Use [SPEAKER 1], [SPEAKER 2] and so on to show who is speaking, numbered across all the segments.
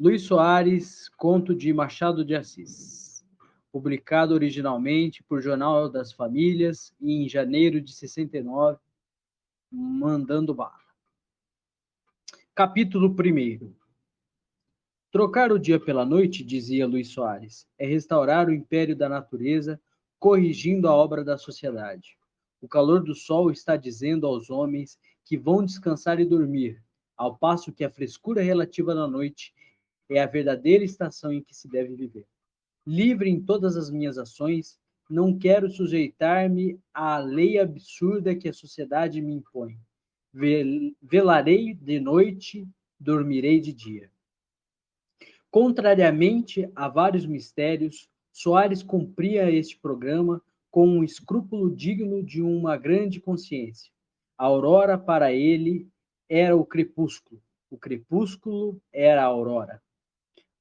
[SPEAKER 1] Luís Soares, conto de Machado de Assis. Publicado originalmente por Jornal das Famílias em janeiro de 69, mandando bala. Capítulo 1. Trocar o dia pela noite, dizia Luís Soares, é restaurar o império da natureza, corrigindo a obra da sociedade. O calor do sol está dizendo aos homens que vão descansar e dormir, ao passo que a frescura relativa da noite é a verdadeira estação em que se deve viver. Livre em todas as minhas ações, não quero sujeitar-me à lei absurda que a sociedade me impõe. Velarei de noite, dormirei de dia. Contrariamente a vários mistérios, Soares cumpria este programa com um escrúpulo digno de uma grande consciência. A aurora para ele era o crepúsculo era a aurora.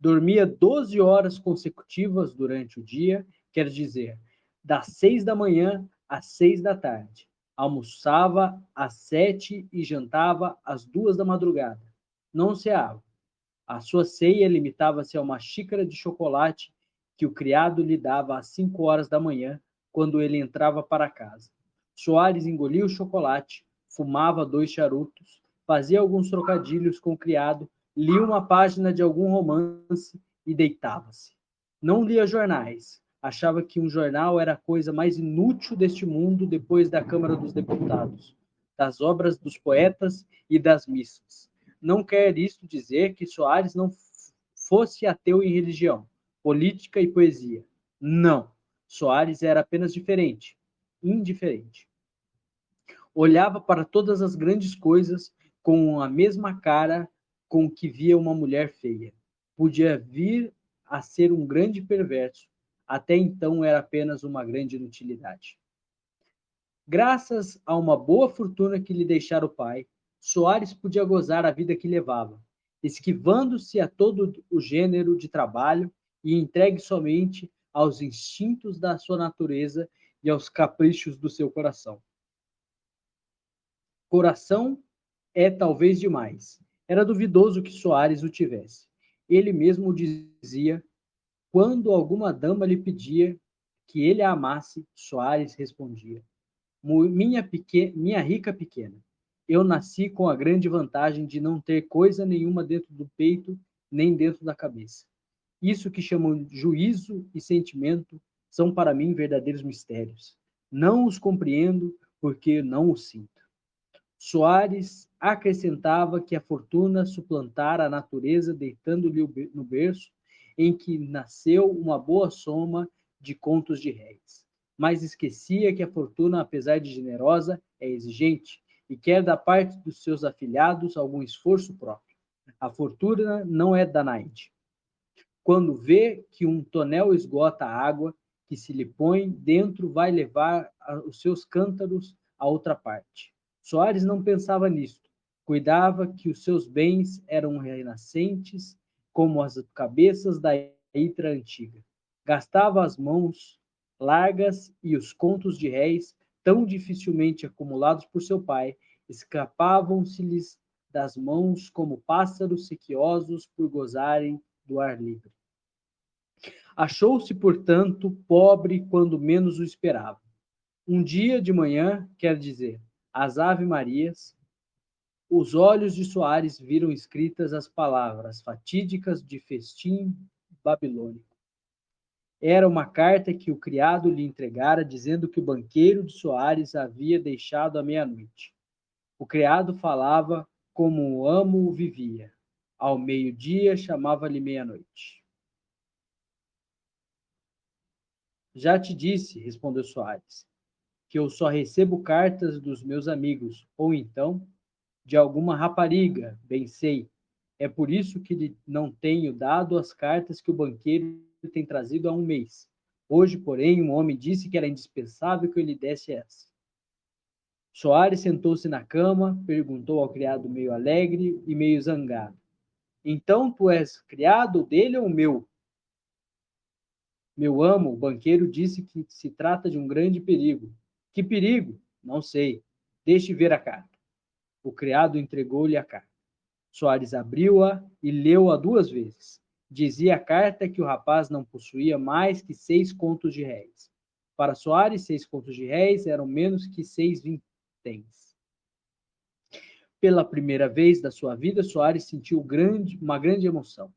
[SPEAKER 1] Dormia 12 horas consecutivas durante o dia, quer dizer, das 6 da manhã às 6 da tarde. Almoçava às 7 e jantava às 2 da madrugada. Não ceava. A sua ceia limitava-se a uma xícara de chocolate que o criado lhe dava às 5 horas da manhã, quando ele entrava para casa. Soares engolia o chocolate, fumava 2 charutos, fazia alguns trocadilhos com o criado, lia uma página de algum romance e deitava-se. Não lia jornais. Achava que um jornal era a coisa mais inútil deste mundo depois da Câmara dos Deputados, das obras dos poetas e das missas. Não quer isto dizer que Soares não fosse ateu em religião, política e poesia. Não. Soares era apenas diferente, indiferente. Olhava para todas as grandes coisas com a mesma cara com que via uma mulher feia. Podia vir a ser um grande perverso. Até então era apenas uma grande inutilidade. Graças a uma boa fortuna que lhe deixara o pai, Soares podia gozar a vida que levava, esquivando-se a todo o gênero de trabalho e entregue somente aos instintos da sua natureza e aos caprichos do seu coração. Coração é talvez demais. Era duvidoso que Soares o tivesse. Ele mesmo dizia, quando alguma dama lhe pedia que ele a amasse, Soares respondia: minha rica pequena, eu nasci com a grande vantagem de não ter coisa nenhuma dentro do peito, nem dentro da cabeça. Isso que chamam juízo e sentimento são para mim verdadeiros mistérios. Não os compreendo porque não os sinto. Soares acrescentava que a fortuna suplantara a natureza deitando-lhe no berço em que nasceu uma boa soma de contos de réis. Mas esquecia que a fortuna, apesar de generosa, é exigente e quer da parte dos seus afilhados algum esforço próprio. A fortuna não é Danaide. Quando vê que um tonel esgota a água que se lhe põe dentro, vai levar os seus cântaros a outra parte. Soares não pensava nisto. Cuidava que os seus bens eram renascentes, como as cabeças da hidra antiga. Gastava as mãos largas e os contos de réis, tão dificilmente acumulados por seu pai, escapavam-se-lhes das mãos como pássaros sequiosos por gozarem do ar livre. Achou-se, portanto, pobre quando menos o esperava. Um dia de manhã, quer dizer, às Ave-Marias, os olhos de Soares viram escritas as palavras fatídicas de festim babilônico. Era uma carta que o criado lhe entregara dizendo que o banqueiro de Soares havia deixado à meia-noite. O criado falava como o amo vivia. Ao meio-dia chamava-lhe meia-noite. Já te disse, respondeu Soares, que eu só recebo cartas dos meus amigos, ou então de alguma rapariga, bem sei. É por isso que lhe não tenho dado as cartas que o banqueiro tem trazido há um mês. Hoje, porém, um homem disse que era indispensável que eu lhe desse essa. Soares sentou-se na cama, perguntou ao criado meio alegre e meio zangado. Então tu és criado dele ou meu? Meu amo, o banqueiro, disse que se trata de um grande perigo. Que perigo? Não sei. Deixe ver a carta. O criado entregou-lhe a carta. Soares abriu-a e leu-a 2 vezes. Dizia a carta que o rapaz não possuía mais que 6 contos de réis. Para Soares, 6 contos de réis eram menos que 6 vinténs. Pela primeira vez da sua vida, Soares sentiu uma grande emoção.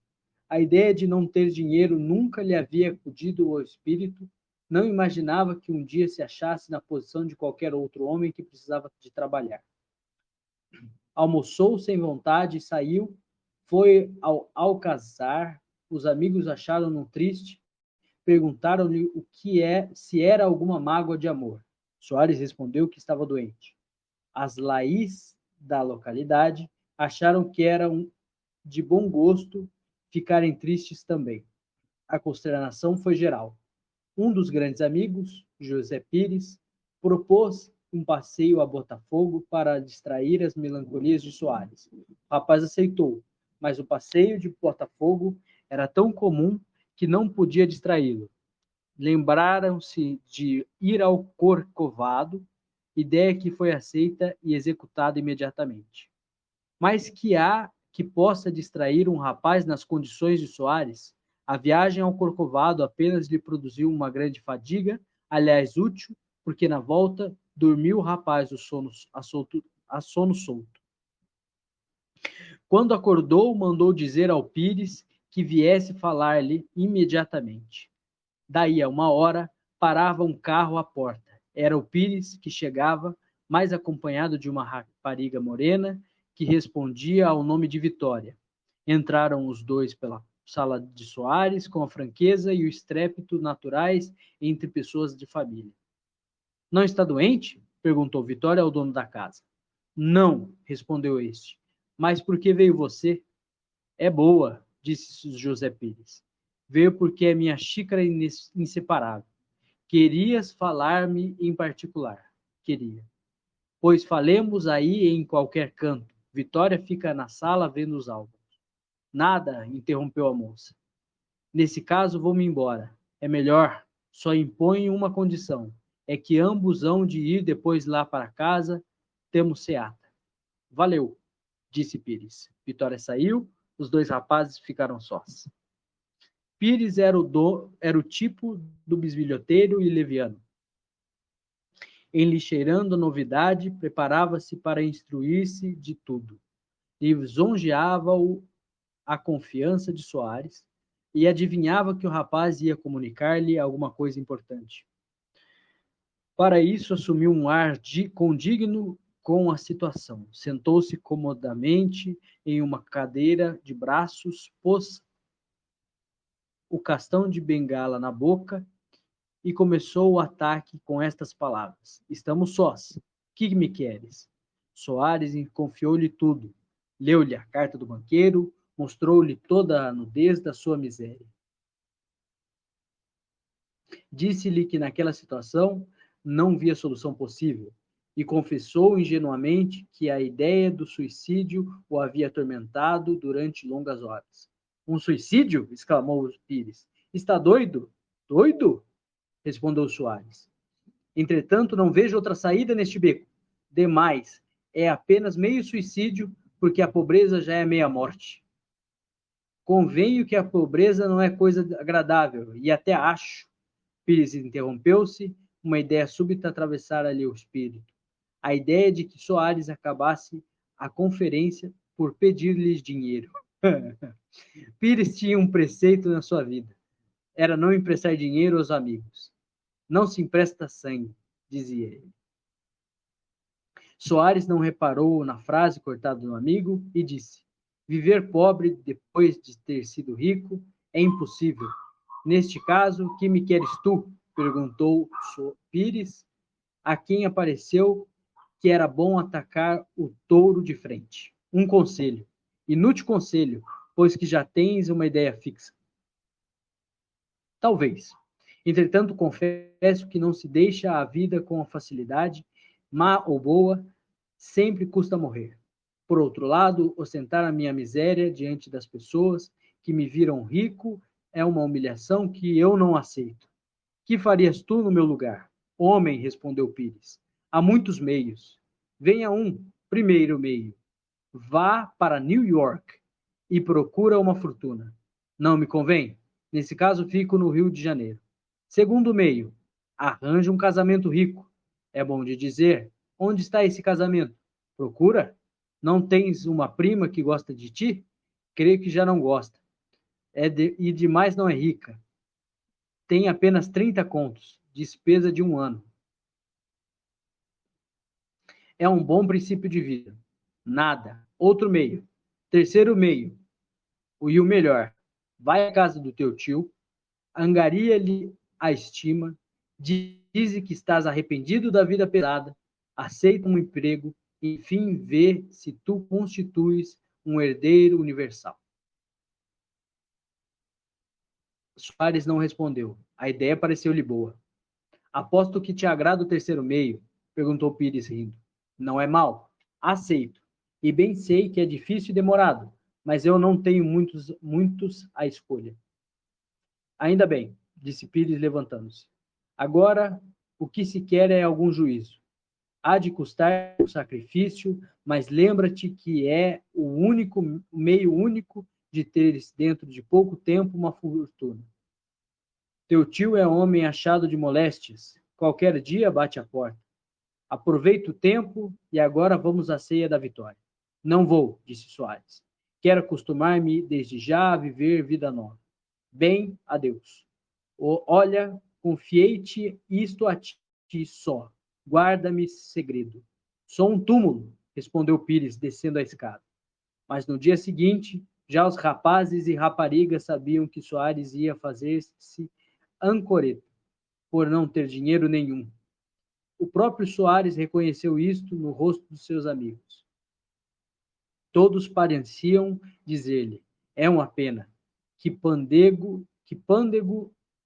[SPEAKER 1] A ideia de não ter dinheiro nunca lhe havia acudido ao espírito. Não imaginava que um dia se achasse na posição de qualquer outro homem que precisava de trabalhar. Almoçou sem vontade e saiu. Foi ao alcazar. Os amigos acharam-no triste. Perguntaram-lhe se era alguma mágoa de amor. Soares respondeu que estava doente. As laís da localidade acharam que era de bom gosto ficarem tristes também. A consternação foi geral. Um dos grandes amigos, José Pires, propôs um passeio a Botafogo para distrair as melancolias de Soares. O rapaz aceitou, mas o passeio de Botafogo era tão comum que não podia distraí-lo. Lembraram-se de ir ao Corcovado, ideia que foi aceita e executada imediatamente. Mas que há que possa distrair um rapaz nas condições de Soares? A viagem ao Corcovado apenas lhe produziu uma grande fadiga, aliás útil, porque na volta dormiu o rapaz a sono solto. Quando acordou, mandou dizer ao Pires que viesse falar-lhe imediatamente. Daí a 1 hora, parava um carro à porta. Era o Pires que chegava, mais acompanhado de uma rapariga morena, que respondia ao nome de Vitória. Entraram os dois pela sala de Soares, com a franqueza e o estrépito naturais entre pessoas de família. Não está doente? Perguntou Vitória ao dono da casa. Não, respondeu este. Mas por que veio você? É boa, disse José Pires. Veio porque é minha xícara inseparável. Querias falar-me em particular? Queria. Pois falemos aí em qualquer canto. Vitória fica na sala vendo os álbuns. Nada, interrompeu a moça. Nesse caso, vou-me embora. É melhor. Só imponho uma condição. É que ambos hão de ir depois lá para casa. Temos seata. Valeu, disse Pires. Vitória saiu. Os dois rapazes ficaram sós. Pires era o tipo do bisbilhoteiro e leviano. Enlixeirando a novidade, preparava-se para instruir-se de tudo. Lisonjeava-o a confiança de Soares e adivinhava que o rapaz ia comunicar-lhe alguma coisa importante. Para isso, assumiu um ar condigno com a situação. Sentou-se comodamente em uma cadeira de braços, pôs o castão de bengala na boca e começou o ataque com estas palavras. Estamos sós. Que me queres? Soares confiou-lhe tudo. Leu-lhe a carta do banqueiro, mostrou-lhe toda a nudez da sua miséria. Disse-lhe que naquela situação não via solução possível e confessou ingenuamente que a ideia do suicídio o havia atormentado durante longas horas. Um suicídio? Exclamou Pires. Está doido? Doido? Respondeu Soares. Entretanto, não vejo outra saída neste beco. Demais, é apenas meio suicídio, porque a pobreza já é meia morte. Convenho que a pobreza não é coisa agradável, e até acho. Pires interrompeu-se, uma ideia súbita atravessara-lhe o espírito. A ideia de que Soares acabasse a conferência por pedir-lhes dinheiro. Pires tinha um preceito na sua vida. Era não emprestar dinheiro aos amigos. Não se empresta sangue, dizia ele. Soares não reparou na frase cortada do amigo e disse: viver pobre depois de ter sido rico é impossível. Neste caso, que me queres tu? Perguntou Pires, a quem apareceu que era bom atacar o touro de frente. Um conselho. Inútil conselho, pois que já tens uma ideia fixa. Talvez. Entretanto, confesso que não se deixa a vida com facilidade, má ou boa, sempre custa morrer. Por outro lado, ostentar a minha miséria diante das pessoas que me viram rico é uma humilhação que eu não aceito. Que farias tu no meu lugar? Homem, respondeu Pires. Há muitos meios. Venha um, primeiro meio. Vá para New York e procura uma fortuna. Não me convém? Nesse caso, fico no Rio de Janeiro. Segundo meio, arranje um casamento rico. É bom de dizer, onde está esse casamento? Procura? Não tens uma prima que gosta de ti? Creio que já não gosta. E demais não é rica. Tem apenas 30 contos, despesa de um ano. É um bom princípio de vida. Nada. Outro meio. Terceiro meio. E o melhor. Vai à casa do teu tio, angaria-lhe a estima, dize que estás arrependido da vida pesada, aceita um emprego, enfim vê se tu constituis um herdeiro universal. Soares não respondeu. A ideia pareceu-lhe boa. Aposto que te agrada o terceiro meio? Perguntou Pires rindo. Não é mal. Aceito. E bem sei que é difícil e demorado, mas eu não tenho muitos à escolha. Ainda bem, disse Pires levantando-se. Agora, o que se quer é algum juízo. Há de custar o sacrifício, mas lembra-te que é o meio único de teres dentro de pouco tempo uma fortuna. Teu tio é homem achado de moléstias. Qualquer dia bate a porta. Aproveita o tempo e agora vamos à ceia da vitória. Não vou, disse Soares. Quero acostumar-me desde já a viver vida nova. Bem, adeus. Olha, confiei-te isto a ti só. Guarda-me segredo. Sou um túmulo, respondeu Pires, descendo a escada. Mas no dia seguinte, já os rapazes e raparigas sabiam que Soares ia fazer-se ancoreta, por não ter dinheiro nenhum. O próprio Soares reconheceu isto no rosto dos seus amigos. Todos pareciam dizer-lhe: é uma pena, que pândego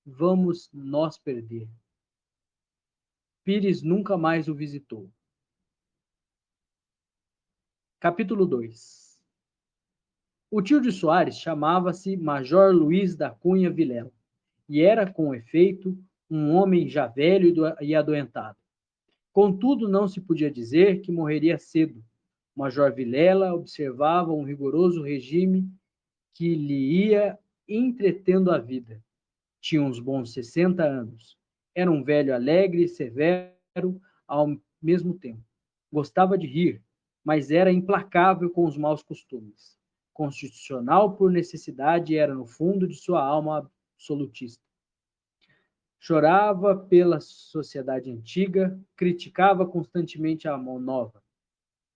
[SPEAKER 1] vamos nós perder. Pires nunca mais o visitou. Capítulo 2. O tio de Soares chamava-se Major Luís da Cunha Vilela, e era, com efeito, um homem já velho e adoentado. Contudo, não se podia dizer que morreria cedo. O Major Vilela observava um rigoroso regime que lhe ia entretendo a vida. Tinha uns bons 60 anos. Era um velho alegre e severo ao mesmo tempo. Gostava de rir, mas era implacável com os maus costumes. Constitucional por necessidade era, no fundo de sua alma, absolutista. Chorava pela sociedade antiga, criticava constantemente a mão nova.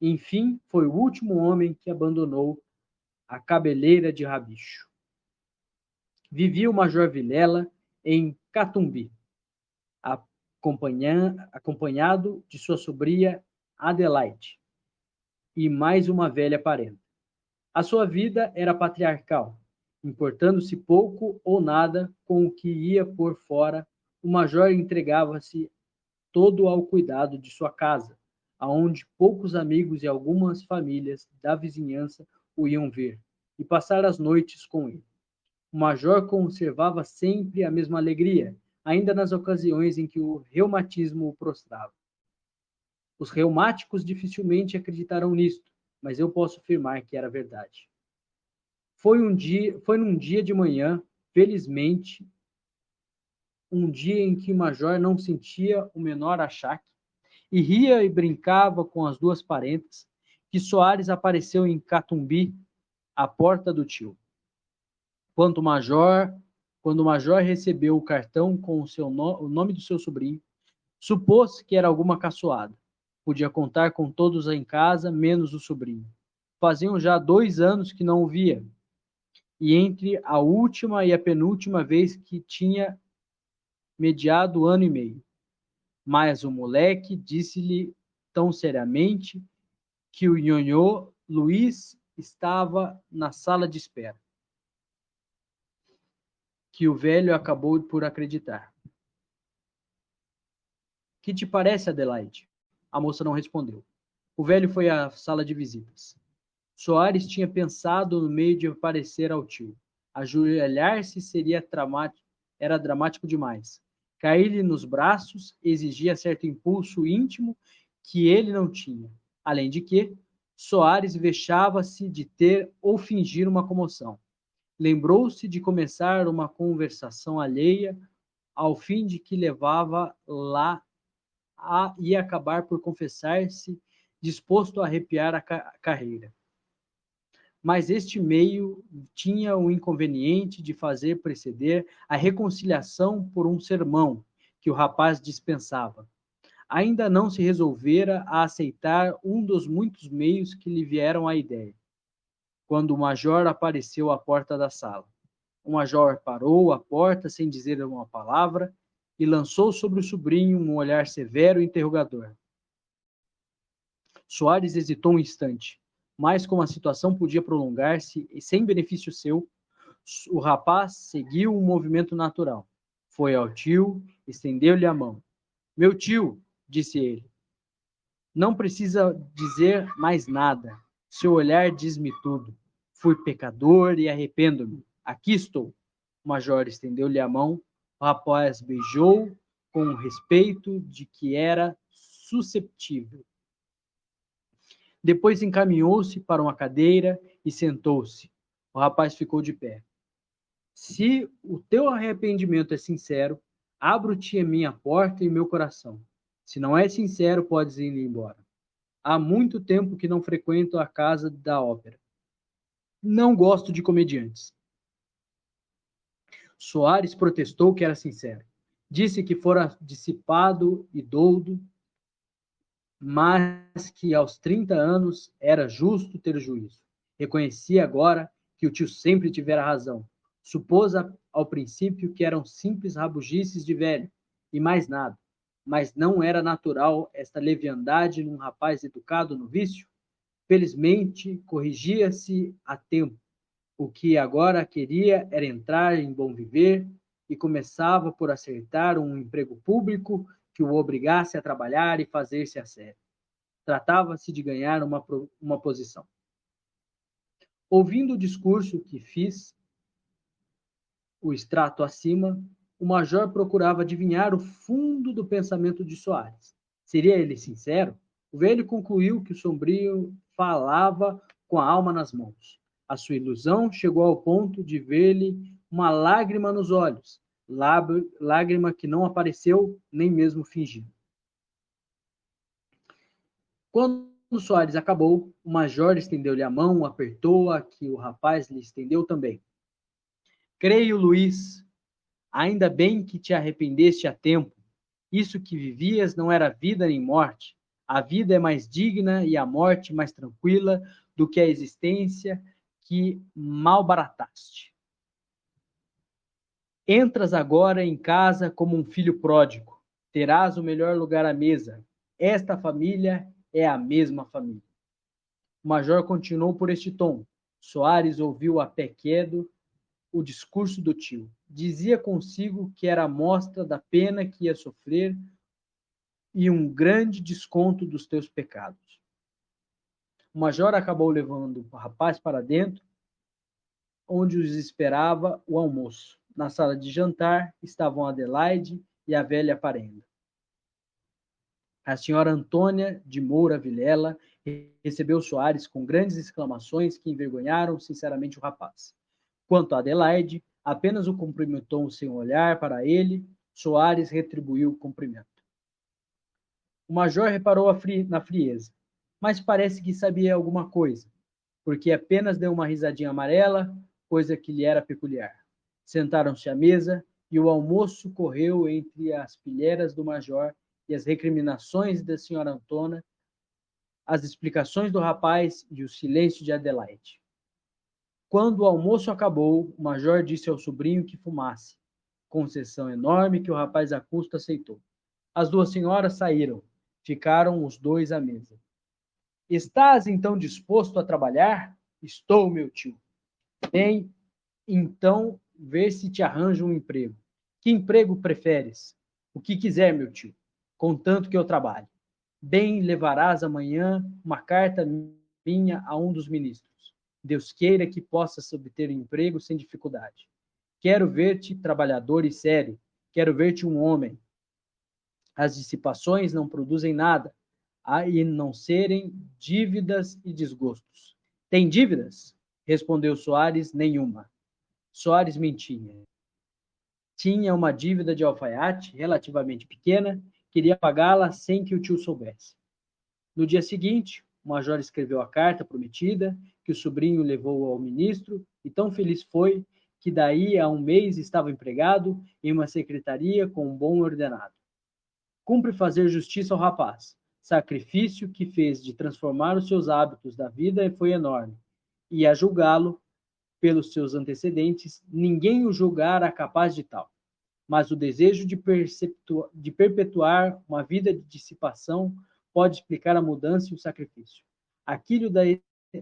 [SPEAKER 1] Enfim, foi o último homem que abandonou a cabeleira de rabicho. Vivia o Major Vilela em Catumbi, acompanhado de sua sobrinha Adelaide e mais uma velha parenta. A sua vida era patriarcal, importando-se pouco ou nada com o que ia por fora. O major entregava-se todo ao cuidado de sua casa, aonde poucos amigos e algumas famílias da vizinhança o iam ver e passar as noites com ele. O major conservava sempre a mesma alegria, ainda nas ocasiões em que o reumatismo o prostrava. Os reumáticos dificilmente acreditarão nisto, mas eu posso afirmar que era verdade. Foi num dia de manhã, felizmente, um dia em que o major não sentia o menor achaque, e ria e brincava com as duas parentas, que Soares apareceu em Catumbi, à porta do tio. Quando o major recebeu o cartão com o nome do seu sobrinho, supôs que era alguma caçoada. Podia contar com todos em casa, menos o sobrinho. Faziam já 2 anos que não o via, e entre a última e a penúltima vez que tinha mediado 1 ano e meio. Mas o moleque disse-lhe tão seriamente que o nhonhô Luís estava na sala de espera, que o velho acabou por acreditar. Que te parece, Adelaide? A moça não respondeu. O velho foi à sala de visitas. Soares tinha pensado no meio de aparecer ao tio. Ajoelhar-se era dramático demais. Cair-lhe nos braços exigia certo impulso íntimo que ele não tinha. Além de que, Soares vexava-se de ter ou fingir uma comoção. Lembrou-se de começar uma conversação alheia, ao fim de que levava lá e acabar por confessar-se disposto a arrepiar a carreira. Mas este meio tinha o inconveniente de fazer preceder a reconciliação por um sermão que o rapaz dispensava. Ainda não se resolvera a aceitar um dos muitos meios que lhe vieram à ideia, quando o major apareceu à porta da sala. O major parou à porta sem dizer uma palavra e lançou sobre o sobrinho um olhar severo e interrogador. Soares hesitou um instante, mas como a situação podia prolongar-se e sem benefício seu, o rapaz seguiu um movimento natural. Foi ao tio, estendeu-lhe a mão. Meu tio, disse ele, não precisa dizer mais nada. Seu olhar diz-me tudo. Fui pecador e arrependo-me. Aqui estou. O major estendeu-lhe a mão. O rapaz beijou com o respeito de que era susceptível. Depois encaminhou-se para uma cadeira e sentou-se. O rapaz ficou de pé. Se o teu arrependimento é sincero, abro-te a minha porta e meu coração. Se não é sincero, podes ir embora. Há muito tempo que não frequento a casa da ópera. Não gosto de comediantes. Soares protestou que era sincero. Disse que fora dissipado e doudo, mas que aos 30 anos era justo ter juízo. Reconhecia agora que o tio sempre tivera razão. Supôs ao princípio que eram simples rabugices de velho, e mais nada. Mas não era natural esta leviandade num rapaz educado no vício? Felizmente, corrigia-se a tempo. O que agora queria era entrar em bom viver e começava por acertar um emprego público que o obrigasse a trabalhar e fazer-se a sério. Tratava-se de ganhar uma posição. Ouvindo o discurso que fiz, o extrato acima, o major procurava adivinhar o fundo do pensamento de Soares. Seria ele sincero? O velho concluiu que o sombrio falava com a alma nas mãos. A sua ilusão chegou ao ponto de ver-lhe uma lágrima nos olhos, lágrima que não apareceu nem mesmo fingiu. Quando Soares acabou, o major estendeu-lhe a mão, apertou-a, que o rapaz lhe estendeu também. Creio, Luís, ainda bem que te arrependeste a tempo. Isso que vivias não era vida nem morte. A vida é mais digna e a morte mais tranquila do que a existência que malbarataste. Entras agora em casa como um filho pródigo. Terás o melhor lugar à mesa. Esta família é a mesma família. O major continuou por este tom. Soares ouviu a pé quedo o discurso do tio. Dizia consigo que era a mostra da pena que ia sofrer e um grande desconto dos teus pecados. O major acabou levando o rapaz para dentro, onde os esperava o almoço. Na sala de jantar estavam Adelaide e a velha parenda. A senhora Antônia de Moura Vilela recebeu Soares com grandes exclamações que envergonharam sinceramente o rapaz. Quanto a Adelaide, apenas o cumprimentou sem olhar para ele. Soares retribuiu o cumprimento. O major reparou na frieza, mas parece que sabia alguma coisa, porque apenas deu uma risadinha amarela, coisa que lhe era peculiar. Sentaram-se à mesa e o almoço correu entre as pilheiras do major e as recriminações da senhora Antônia, as explicações do rapaz e o silêncio de Adelaide. Quando o almoço acabou, o major disse ao sobrinho que fumasse, concessão enorme que o rapaz a custo aceitou. As duas senhoras saíram, ficaram os dois à mesa. Estás então disposto a trabalhar? Estou, meu tio. Bem, então, ver se te arranjo um emprego. Que emprego preferes? O que quiser, meu tio, contanto que eu trabalhe. Bem, levarás amanhã uma carta minha a um dos ministros. Deus queira que possas obter emprego sem dificuldade. Quero ver-te trabalhador e sério. Quero ver-te um homem. As dissipações não produzem nada. e não serem dívidas e desgostos. Tem dívidas? Respondeu Soares, nenhuma. Soares mentia. Tinha uma dívida de alfaiate, relativamente pequena, queria pagá-la sem que o tio soubesse. No dia seguinte, o major escreveu a carta prometida, que o sobrinho levou ao ministro, e tão feliz foi que daí a um mês estava empregado em uma secretaria com um bom ordenado. Cumpre fazer justiça ao rapaz. Sacrifício que fez de transformar os seus hábitos da vida foi enorme, e a julgá-lo pelos seus antecedentes, ninguém o julgara capaz de tal. Mas o desejo de perpetuar uma vida de dissipação pode explicar a mudança e o sacrifício. Aquilo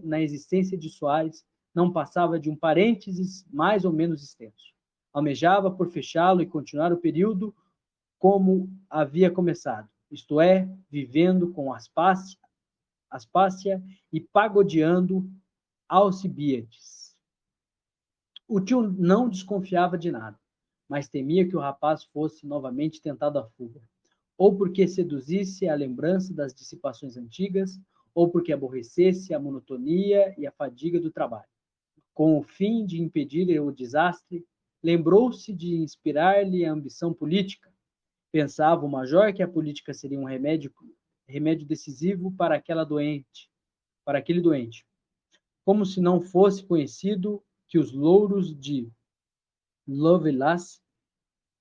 [SPEAKER 1] na existência de Soares não passava de um parênteses mais ou menos extenso. Almejava por fechá-lo e continuar o período como havia começado, isto é, vivendo com Aspásia e pagodeando Alcibíades. O tio não desconfiava de nada, mas temia que o rapaz fosse novamente tentado à fuga, ou porque seduzisse a lembrança das dissipações antigas, ou porque aborrecesse a monotonia e a fadiga do trabalho. Com o fim de impedir o desastre, lembrou-se de inspirar-lhe a ambição política. Pensava o major que a política seria um remédio decisivo para aquele doente, como se não fosse conhecido que os louros de Lovelace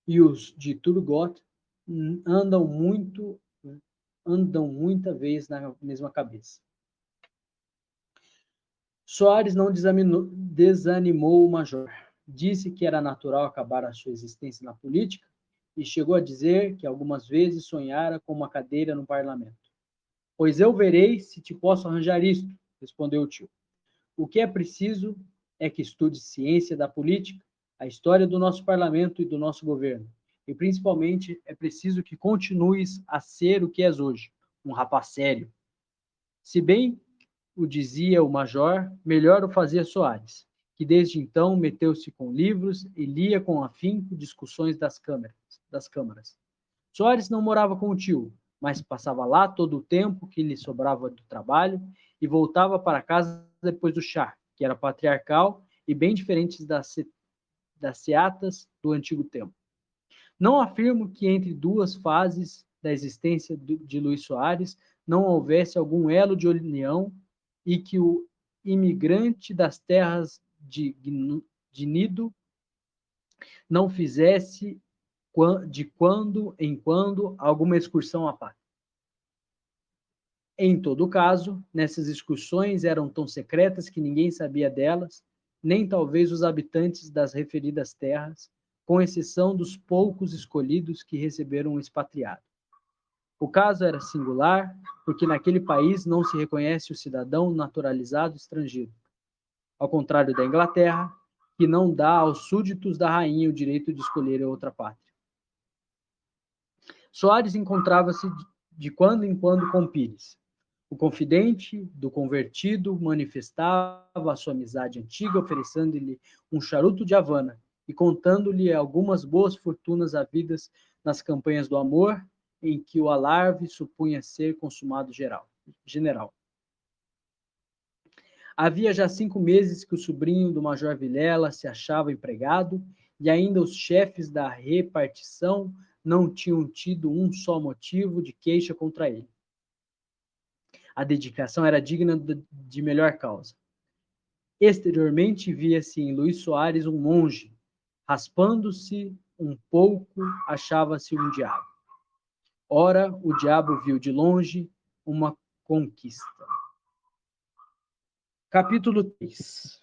[SPEAKER 1] e os de Turgot andam muita vez na mesma cabeça. Soares não desanimou o major. Disse que era natural acabar a sua existência na política e chegou a dizer que algumas vezes sonhara com uma cadeira no parlamento. Pois eu verei se te posso arranjar isto, respondeu o tio. O que é preciso é que estudes ciência da política, a história do nosso parlamento e do nosso governo. E, principalmente, é preciso que continues a ser o que és hoje, um rapaz sério. Se bem o dizia o major, melhor o fazia Soares, que desde então meteu-se com livros e lia com afinco discussões das câmaras. Soares não morava com o tio, mas passava lá todo o tempo que lhe sobrava do trabalho e voltava para casa depois do chá, que era patriarcal e bem diferente das seatas do antigo tempo. Não afirmo que entre duas fases da existência de Luís Soares não houvesse algum elo de união e que o imigrante das terras de Nido não fizesse de quando em quando alguma excursão à pátria. Em todo caso, nessas excursões eram tão secretas que ninguém sabia delas, nem talvez os habitantes das referidas terras, com exceção dos poucos escolhidos que receberam um expatriado. O caso era singular, porque naquele país não se reconhece o cidadão naturalizado estrangeiro, ao contrário da Inglaterra, que não dá aos súditos da rainha o direito de escolher outra pátria. Soares encontrava-se de quando em quando com Pires. O confidente do convertido manifestava a sua amizade antiga, oferecendo-lhe um charuto de Havana e contando-lhe algumas boas fortunas havidas nas campanhas do amor, em que o alarve supunha ser consumado general. Havia já 5 meses que o sobrinho do major Vilela se achava empregado e ainda os chefes da repartição não tinham tido um só motivo de queixa contra ele. A dedicação era digna de melhor causa. Exteriormente via-se em Luís Soares um monge. Raspando-se um pouco, achava-se um diabo. Ora, o diabo viu de longe uma conquista. Capítulo 3.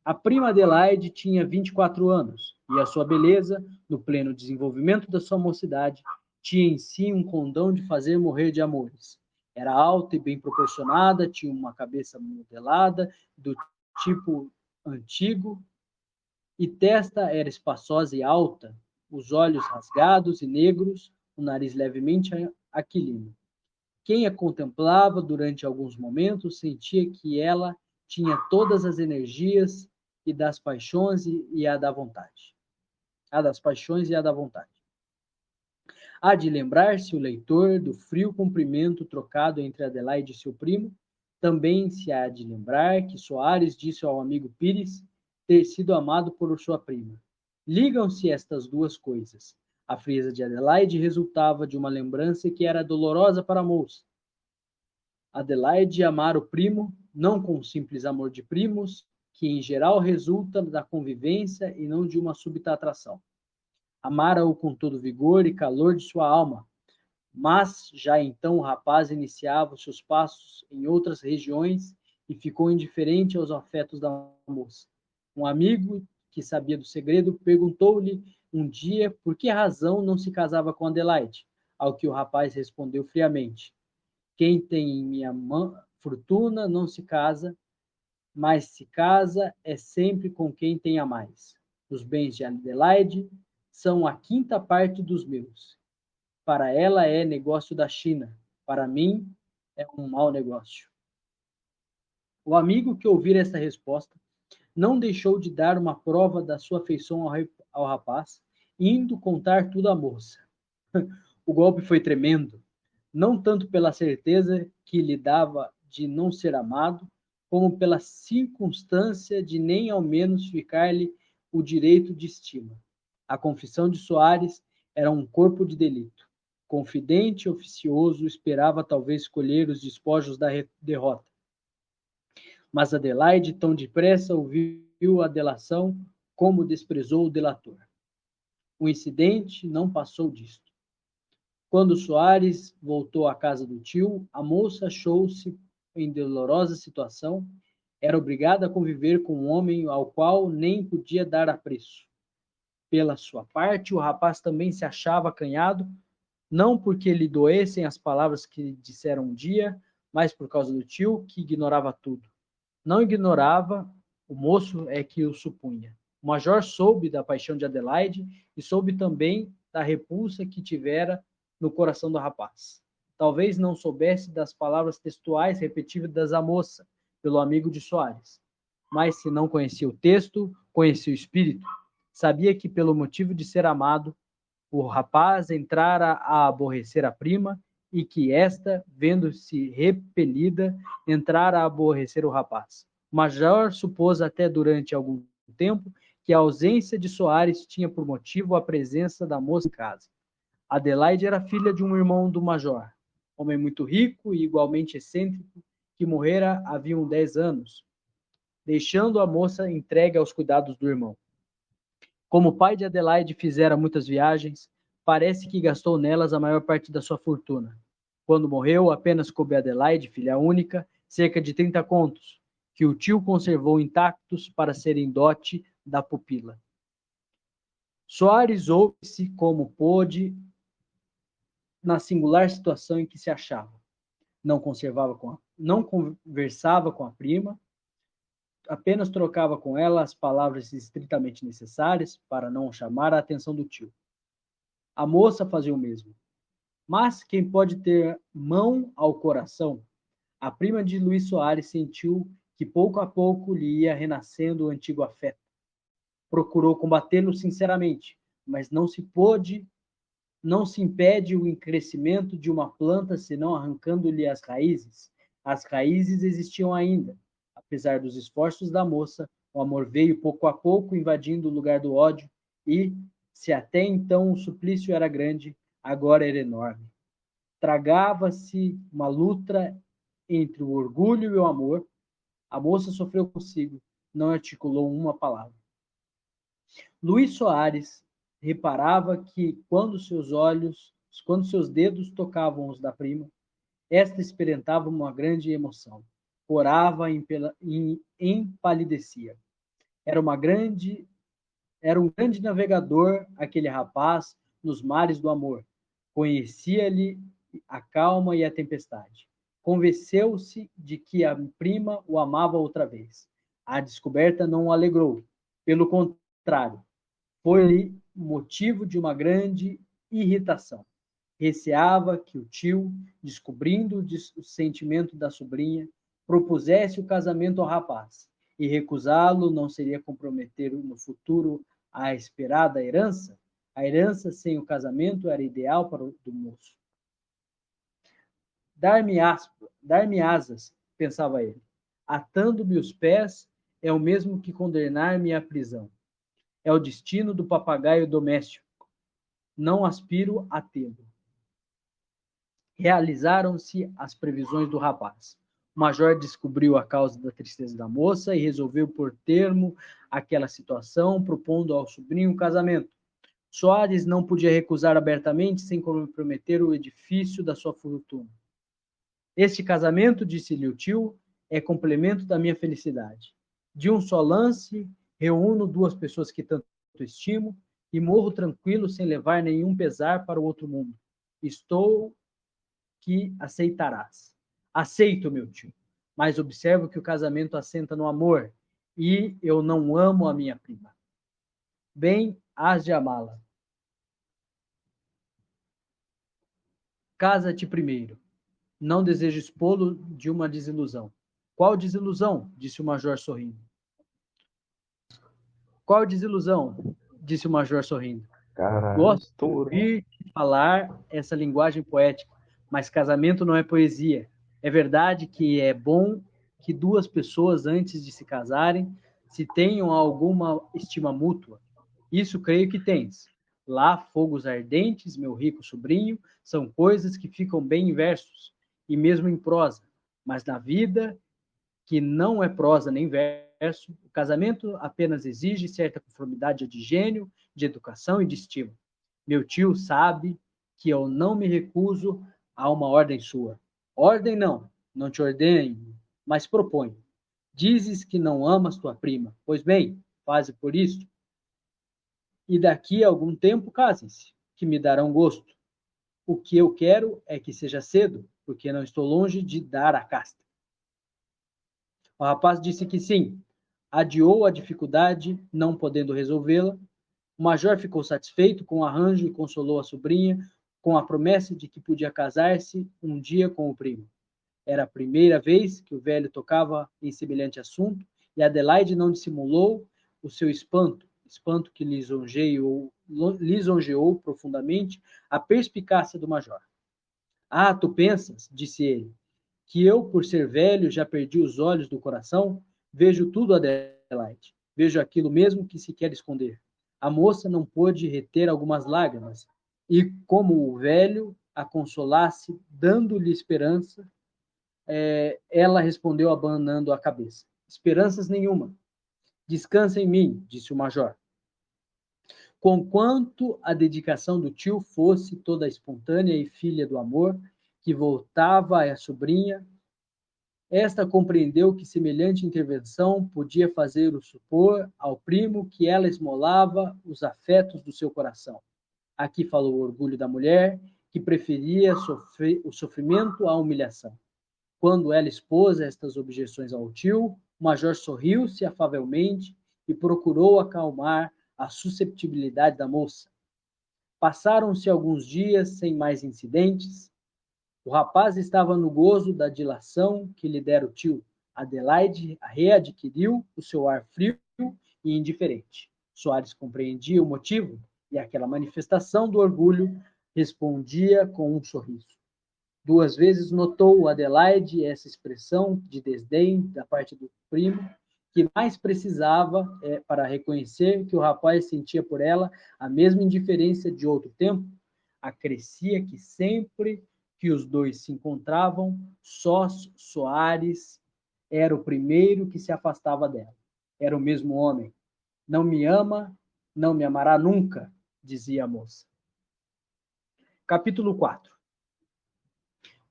[SPEAKER 1] A prima Adelaide tinha 24 anos, e a sua beleza, no pleno desenvolvimento da sua mocidade, tinha em si um condão de fazer morrer de amores. Era alta e bem proporcionada, tinha uma cabeça modelada, do tipo antigo, e testa era espaçosa e alta, os olhos rasgados e negros, o nariz levemente aquilino. Quem a contemplava durante alguns momentos sentia que ela tinha todas as energias e das paixões e a da vontade. A das paixões e a da vontade. Há de lembrar-se o leitor do frio cumprimento trocado entre Adelaide e seu primo. Também se há de lembrar que Soares disse ao amigo Pires ter sido amado por sua prima. Ligam-se estas duas coisas. A frieza de Adelaide resultava de uma lembrança que era dolorosa para a moça. Adelaide amara o primo, não com o simples amor de primos, que em geral resulta da convivência e não de uma súbita atração. Amara-o com todo o vigor e calor de sua alma, mas já então o rapaz iniciava os seus passos em outras regiões e ficou indiferente aos afetos da moça. Um amigo que sabia do segredo perguntou-lhe um dia por que razão não se casava com Adelaide, ao que o rapaz respondeu friamente: quem tem em minha fortuna não se casa, mas se casa é sempre com quem tem a mais. Os bens de Adelaide são a quinta parte dos meus. Para ela é negócio da China, para mim é um mau negócio. O amigo que ouvira essa resposta não deixou de dar uma prova da sua afeição ao rapaz, indo contar tudo à moça. O golpe foi tremendo, não tanto pela certeza que lhe dava de não ser amado, como pela circunstância de nem ao menos ficar-lhe o direito de estima. A confissão de Soares era um corpo de delito. Confidente e oficioso esperava talvez colher os despojos da derrota. Mas Adelaide tão depressa ouviu a delação como desprezou o delator. O incidente não passou disto. Quando Soares voltou à casa do tio, a moça achou-se em dolorosa situação. Era obrigada a conviver com um homem ao qual nem podia dar apreço. Pela sua parte, o rapaz também se achava acanhado, não porque lhe doessem as palavras que disseram um dia, mas por causa do tio, que ignorava tudo. Não ignorava, o moço é que o supunha. O major soube da paixão de Adelaide e soube também da repulsa que tivera no coração do rapaz. Talvez não soubesse das palavras textuais repetidas da moça, pelo amigo de Soares. Mas se não conhecia o texto, conhecia o espírito. Sabia que, pelo motivo de ser amado, o rapaz entrara a aborrecer a prima e que esta, vendo-se repelida, entrara a aborrecer o rapaz. O major supôs até durante algum tempo que a ausência de Soares tinha por motivo a presença da moça em casa. Adelaide era filha de um irmão do major, homem muito rico e igualmente excêntrico, que morrera havia 10 anos, deixando a moça entregue aos cuidados do irmão. Como o pai de Adelaide fizera muitas viagens, parece que gastou nelas a maior parte da sua fortuna. Quando morreu, apenas coube a Adelaide, filha única, cerca de 30 contos, que o tio conservou intactos para serem dote da pupila. Soares ouve-se como pôde na singular situação em que se achava. Não conversava com a prima, apenas trocava com ela as palavras estritamente necessárias para não chamar a atenção do tio. A moça fazia o mesmo. Mas quem pode ter mão ao coração? A prima de Luís Soares sentiu que pouco a pouco lhe ia renascendo o antigo afeto. Procurou combatê-lo sinceramente, mas não se impede o crescimento de uma planta senão arrancando-lhe as raízes. As raízes existiam ainda. Apesar dos esforços da moça, o amor veio pouco a pouco invadindo o lugar do ódio e, se até então o suplício era grande, agora era enorme. Tragava-se uma luta entre o orgulho e o amor. A moça sofreu consigo, não articulou uma palavra. Luís Soares reparava que quando seus dedos tocavam os da prima, esta experimentava uma grande emoção. Corava e empalidecia. Era um grande navegador aquele rapaz nos mares do amor. Conhecia-lhe a calma e a tempestade. Convenceu-se de que a prima o amava outra vez. A descoberta não o alegrou. Pelo contrário, foi-lhe motivo de uma grande irritação. Receava que o tio, descobrindo o sentimento da sobrinha, propusesse o casamento ao rapaz, e recusá-lo não seria comprometer no futuro a esperada herança? A herança sem o casamento era ideal para o do moço. Dar-me asas, pensava ele. Atando-me os pés é o mesmo que condenar-me à prisão. É o destino do papagaio doméstico. Não aspiro a tê-lo. Realizaram-se as previsões do rapaz. O major descobriu a causa da tristeza da moça e resolveu pôr termo àquela situação, propondo ao sobrinho um casamento. Soares não podia recusar abertamente sem comprometer o edifício da sua fortuna. Este casamento, disse-lhe o tio, é complemento da minha felicidade. De um só lance, reúno duas pessoas que tanto estimo e morro tranquilo sem levar nenhum pesar para o outro mundo. Estou que aceitarás. Aceito, meu tio, mas observo que o casamento assenta no amor e eu não amo a minha prima. Bem, hás de amá-la. Casa-te primeiro. Não desejo expô-lo de uma desilusão. Qual desilusão? Disse o major sorrindo. Qual desilusão? Disse o major sorrindo.
[SPEAKER 2] Caralho,
[SPEAKER 1] Gosto de
[SPEAKER 2] estourou.
[SPEAKER 1] ouvir falar essa linguagem poética, mas casamento não é poesia. É verdade que é bom que duas pessoas, antes de se casarem, se tenham alguma estima mútua. Isso creio que tens. Lá, fogos ardentes, meu rico sobrinho, são coisas que ficam bem em versos, e mesmo em prosa. Mas na vida, que não é prosa nem verso, o casamento apenas exige certa conformidade de gênio, de educação e de estima. Meu tio sabe que eu não me recuso a uma ordem sua. Ordem não, não te ordeno, mas proponho. Dizes que não amas tua prima. Pois bem, faze por isso. E daqui a algum tempo casem-se, que me darão gosto. O que eu quero é que seja cedo, porque não estou longe de dar a casta. O rapaz disse que sim, adiou a dificuldade, não podendo resolvê-la. O major ficou satisfeito com o arranjo e consolou a sobrinha com a promessa de que podia casar-se um dia com o primo. Era a primeira vez que o velho tocava em semelhante assunto e Adelaide não dissimulou o seu espanto, espanto que lisonjeou profundamente a perspicácia do major. Ah, tu pensas, disse ele, que eu, por ser velho, já perdi os olhos do coração? Vejo tudo, Adelaide. Vejo aquilo mesmo que se quer esconder. A moça não pôde reter algumas lágrimas, e como o velho a consolasse, dando-lhe esperança, ela respondeu abanando a cabeça. Esperanças nenhuma. Descansa em mim, disse o major. Conquanto a dedicação do tio fosse toda espontânea e filha do amor, que voltava à sobrinha, esta compreendeu que semelhante intervenção podia fazer-o supor ao primo que ela esmolava os afetos do seu coração. Aqui falou o orgulho da mulher, que preferia o sofrimento à humilhação. Quando ela expôs estas objeções ao tio, o major sorriu-se afavelmente e procurou acalmar a susceptibilidade da moça. Passaram-se alguns dias sem mais incidentes. O rapaz estava no gozo da dilação que lhe dera o tio. Adelaide readquiriu o seu ar frio e indiferente. Soares compreendia o motivo e aquela manifestação do orgulho respondia com um sorriso. Duas vezes notou Adelaide essa expressão de desdém da parte do primo, que mais precisava para reconhecer que o rapaz sentia por ela a mesma indiferença de outro tempo. Acrescia que sempre que os dois se encontravam, sós Soares era o primeiro que se afastava dela. Era o mesmo homem. Não me ama, não me amará nunca, dizia a moça. Capítulo 4.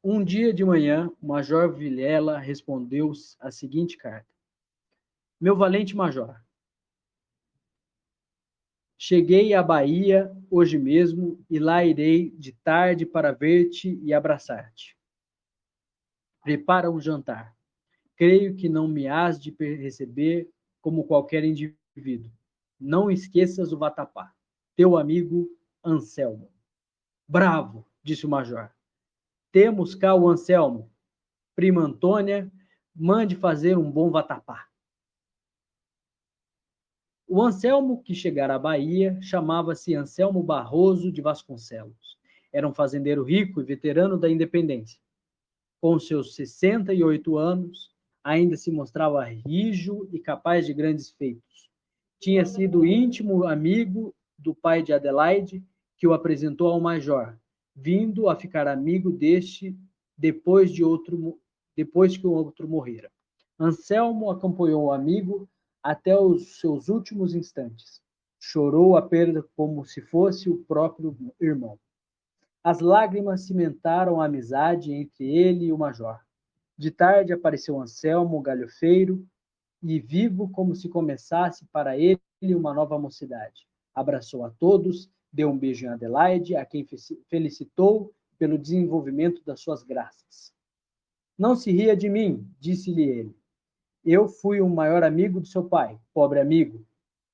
[SPEAKER 1] Um dia de manhã, o major Vilela respondeu a seguinte carta. Meu valente major, cheguei à Bahia hoje mesmo e lá irei de tarde para ver-te e abraçar-te. Prepara um jantar. Creio que não me hás de receber como qualquer indivíduo. Não esqueças o vatapá. Teu amigo Anselmo. Bravo, disse o major. Temos cá o Anselmo. Prima Antônia, mande fazer um bom vatapá. O Anselmo, que chegara à Bahia, chamava-se Anselmo Barroso de Vasconcelos. Era um fazendeiro rico e veterano da independência. Com seus 68 anos, ainda se mostrava rijo e capaz de grandes feitos. Tinha sido íntimo amigo do pai de Adelaide, que o apresentou ao major, vindo a ficar amigo deste depois que o outro morrera. Anselmo acompanhou o amigo até os seus últimos instantes. Chorou a perda como se fosse o próprio irmão. As lágrimas cimentaram a amizade entre ele e o major. De tarde apareceu Anselmo, galhofeiro, e vivo como se começasse para ele uma nova mocidade. Abraçou a todos, deu um beijo em Adelaide, a quem felicitou pelo desenvolvimento das suas graças. Não se ria de mim, disse-lhe ele. Eu fui o maior amigo de seu pai, pobre amigo.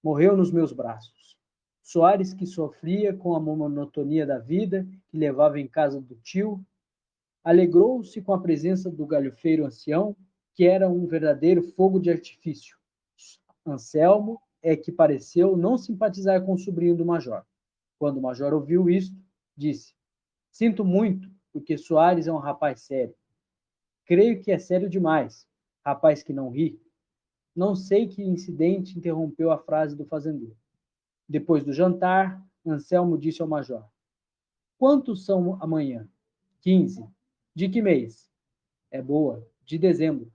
[SPEAKER 1] Morreu nos meus braços. Soares, que sofria com a monotonia da vida que levava em casa do tio, alegrou-se com a presença do galhofeiro ancião, que era um verdadeiro fogo de artifício. Anselmo é que pareceu não simpatizar com o sobrinho do major. Quando o major ouviu isto, disse: Sinto muito, porque Soares é um rapaz sério. Creio que é sério demais, rapaz que não ri. Não sei que incidente interrompeu a frase do fazendeiro. Depois do jantar, Anselmo disse ao major: Quantos são amanhã? 15. De que mês? É boa. De dezembro.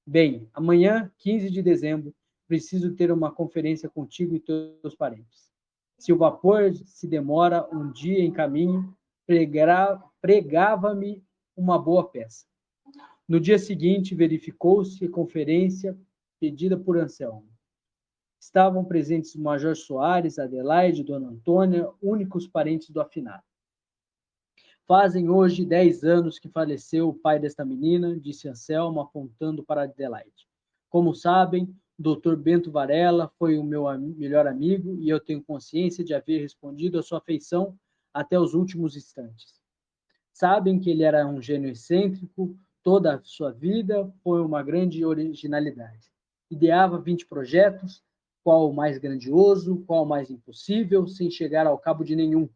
[SPEAKER 1] Bem, amanhã, 15 de dezembro, preciso ter uma conferência contigo e teus parentes. Se o vapor se demora um dia em caminho, pregava-me uma boa peça. No dia seguinte, verificou-se a conferência pedida por Anselmo. Estavam presentes o Major Soares, Adelaide, Dona Antônia, únicos parentes do afinado. Fazem hoje 10 anos que faleceu o pai desta menina, disse Anselmo, apontando para Adelaide. Como sabem, o Dr. Bento Varela foi o meu melhor amigo e eu tenho consciência de haver respondido à sua afeição até os últimos instantes. Sabem que ele era um gênio excêntrico, toda a sua vida foi uma grande originalidade. Ideava 20 projetos, qual o mais grandioso, qual o mais impossível, sem chegar ao cabo de nenhum.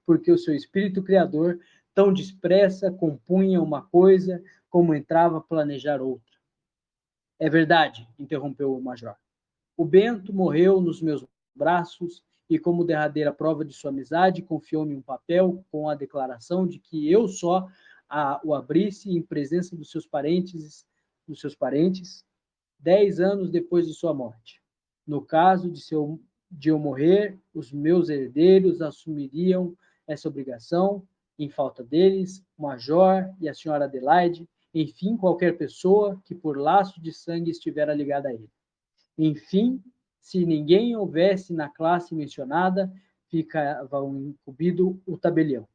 [SPEAKER 1] Porque o seu espírito criador tão depressa compunha uma coisa como entrava a planejar outra. É verdade, interrompeu o major. O Bento morreu nos meus braços e, como derradeira prova de sua amizade, confiou-me um papel com a declaração de que eu só o abrisse em presença dos seus parentes, 10 anos depois de sua morte. No caso de eu morrer, os meus herdeiros assumiriam essa obrigação, em falta deles, o major e a senhora Adelaide, enfim, qualquer pessoa que por laço de sangue estivera ligada a ele. Enfim, se ninguém houvesse na classe mencionada, ficava incumbido o tabelião.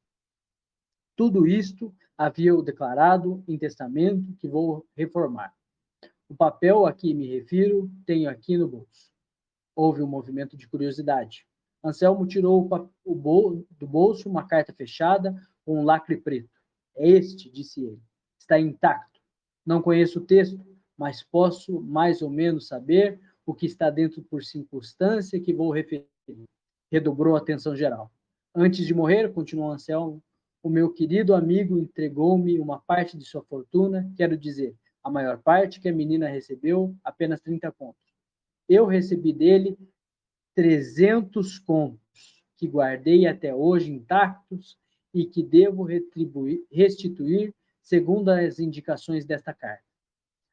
[SPEAKER 1] Tudo isto havia eu declarado em testamento que vou reformar. O papel a que me refiro tenho aqui no bolso. Houve um movimento de curiosidade. Anselmo tirou do bolso uma carta fechada com um lacre preto. É este, disse ele. Está intacto. Não conheço o texto, mas posso mais ou menos saber o que está dentro por circunstância que vou referir. Redobrou a atenção geral. Antes de morrer, continuou Anselmo, o meu querido amigo entregou-me uma parte de sua fortuna, quero dizer, a maior parte que a menina recebeu, apenas 30 contos. Eu recebi dele 300 contos, que guardei até hoje intactos e que devo restituir segundo as indicações desta carta.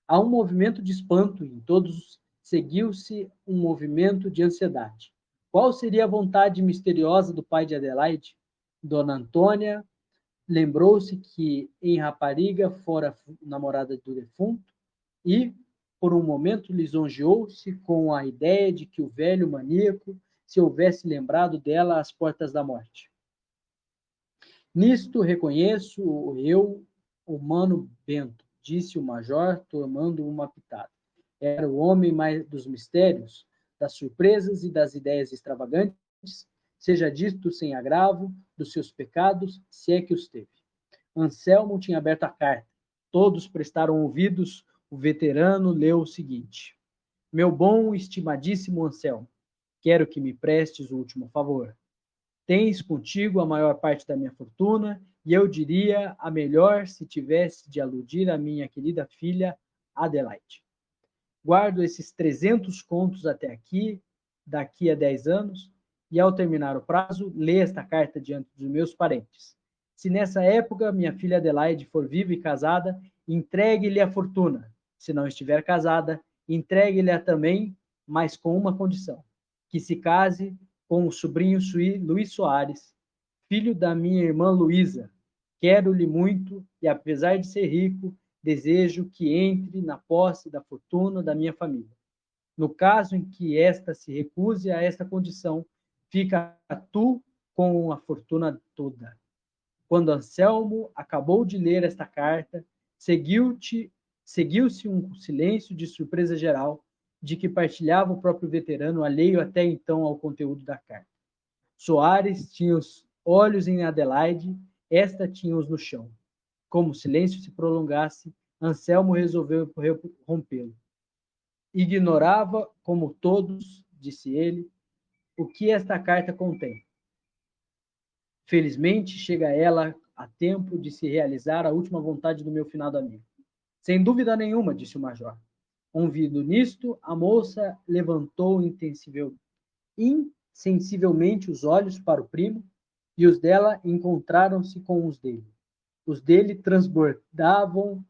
[SPEAKER 1] Há um movimento de espanto em todos, seguiu-se um movimento de ansiedade. Qual seria a vontade misteriosa do pai de Adelaide? Dona Antônia lembrou-se que em rapariga fora namorada do defunto e, por um momento, lisonjeou-se com a ideia de que o velho maníaco se houvesse lembrado dela às portas da morte. Nisto reconheço eu o Mano Bento, disse o major, tomando uma pitada. Era o homem mais dos mistérios, das surpresas e das ideias extravagantes, seja dito sem agravo, dos seus pecados, se é que os teve. Anselmo tinha aberto a carta. Todos prestaram ouvidos. O veterano leu o seguinte: Meu bom, estimadíssimo Anselmo, quero que me prestes o último favor. Tens contigo a maior parte da minha fortuna, e eu diria a melhor se tivesse de aludir à minha querida filha Adelaide. Guardo esses 300 contos até aqui, daqui a 10 anos, e ao terminar o prazo, lê esta carta diante dos meus parentes. Se nessa época minha filha Adelaide for viva e casada, entregue-lhe a fortuna. Se não estiver casada, entregue-lhe também, mas com uma condição: que se case com o sobrinho Luiz Soares, filho da minha irmã Luísa. Quero-lhe muito e, apesar de ser rico, desejo que entre na posse da fortuna da minha família. No caso em que esta se recuse a esta condição, fica tu com a fortuna toda. Quando Anselmo acabou de ler esta carta, seguiu-se um silêncio de surpresa geral, de que partilhava o próprio veterano, alheio até então ao conteúdo da carta. Soares tinha os olhos em Adelaide, esta tinha-os no chão. Como o silêncio se prolongasse, Anselmo resolveu rompê-lo. Ignorava, como todos, disse ele, o que esta carta contém. Felizmente, chega ela a tempo de se realizar a última vontade do meu finado amigo. Sem dúvida nenhuma, disse o major. Ouvindo nisto, a moça levantou insensivelmente os olhos para o primo, e os dela encontraram-se com os dele. Os dele transbordavam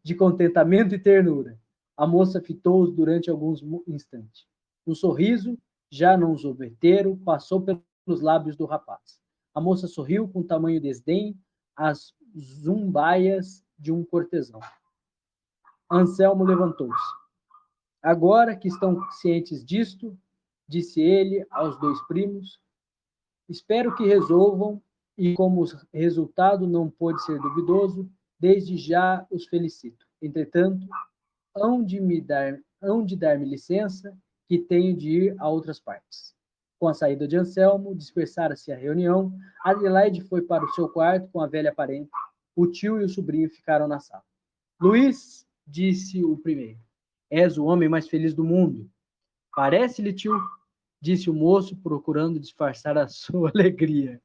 [SPEAKER 1] de contentamento e ternura. A moça fitou-os durante alguns instantes. Um sorriso, já não zombetero, passou pelos lábios do rapaz. A moça sorriu com tamanho desdém, as zumbaias de um cortesão. Anselmo levantou-se. Agora que estão cientes disto, disse ele aos dois primos, espero que resolvam, e como o resultado não pode ser duvidoso, desde já os felicito. Entretanto, hão de dar-me licença, que tenho de ir a outras partes. Com a saída de Anselmo, dispersara-se a reunião. Adelaide foi para o seu quarto com a velha parente. O tio e o sobrinho ficaram na sala. Luiz, disse o primeiro, és o homem mais feliz do mundo. Parece-lhe, tio, disse o moço, procurando disfarçar a sua alegria.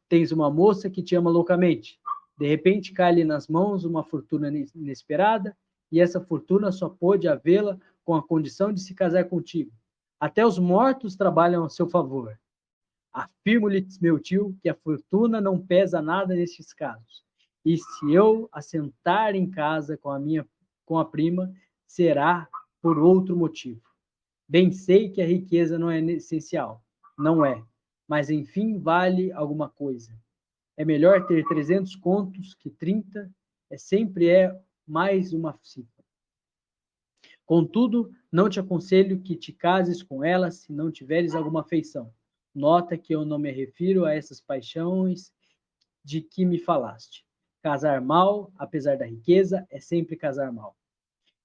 [SPEAKER 1] Tens uma moça que te ama loucamente. De repente cai-lhe nas mãos uma fortuna inesperada, e essa fortuna só pôde havê-la com a condição de se casar contigo. Até os mortos trabalham a seu favor. Afirmo-lhe, meu tio, que a fortuna não pesa nada nestes casos. E se eu assentar em casa com a prima, será por outro motivo. Bem sei que a riqueza não é essencial. Não é. Mas, enfim, vale alguma coisa. É melhor ter 300 contos que 30, sempre é mais uma cifra. Contudo, não te aconselho que te cases com ela se não tiveres alguma afeição. Nota que eu não me refiro a essas paixões de que me falaste. Casar mal, apesar da riqueza, é sempre casar mal.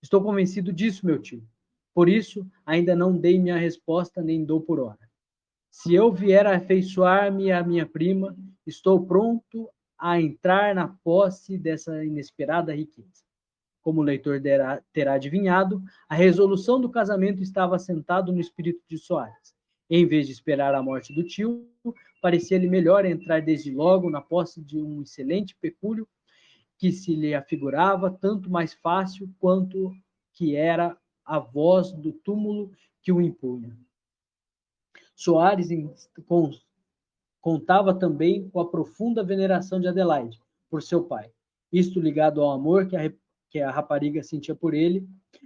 [SPEAKER 1] Estou convencido disso, meu tio. Por isso, ainda não dei minha resposta, nem dou por hora. Se eu vier a afeiçoar-me à minha prima, estou pronto a entrar na posse dessa inesperada riqueza. Como o leitor terá adivinhado, a resolução do casamento estava assentada no espírito de Soares. Em vez de esperar a morte do tio, parecia-lhe melhor entrar desde logo na posse de um excelente pecúlio que se lhe afigurava tanto mais fácil quanto que era a voz do túmulo que o impunha. Soares contava também com a profunda veneração de Adelaide por seu pai. Isto, ligado ao amor que a rapariga sentia por ele,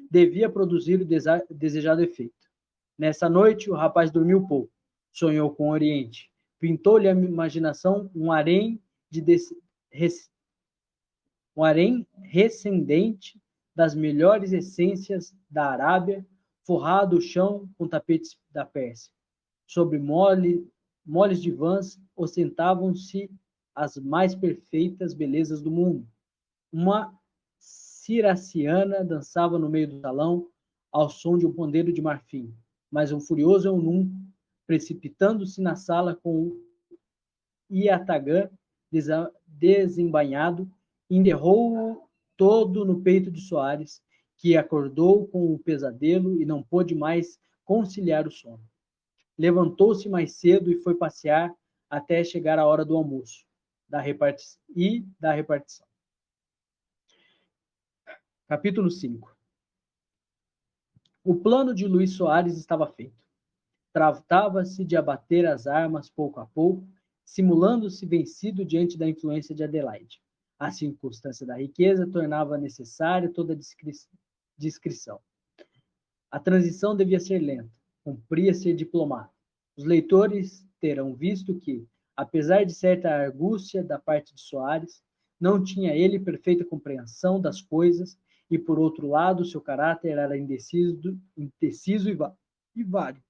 [SPEAKER 1] devia produzir o desejado efeito. Nessa noite, o rapaz dormiu pouco. Sonhou com o Oriente. Pintou-lhe a imaginação um harém recendente das melhores essências da Arábia, forrado o chão com tapetes da Pérsia. Sobre moles divãs ostentavam-se as mais perfeitas belezas do mundo. Uma ciraciana dançava no meio do salão ao som de um pandeiro de marfim, mas um furioso eunuco, precipitando-se na sala com o iatagã desembainhado, enterrou-o todo no peito de Soares que acordou com o pesadelo e não pôde mais conciliar o sono. Levantou-se mais cedo e foi passear até chegar a hora do almoço da repartição. Capítulo 5. O plano de Luís Soares estava feito. Tratava-se de abater as armas pouco a pouco, simulando-se vencido diante da influência de Adelaide. A circunstância da riqueza tornava necessária toda discrição. A transição devia ser lenta, cumpria ser diplomata. Os leitores terão visto que, apesar de certa argúcia da parte de Soares, não tinha ele perfeita compreensão das coisas e, por outro lado, seu caráter era indeciso e vário.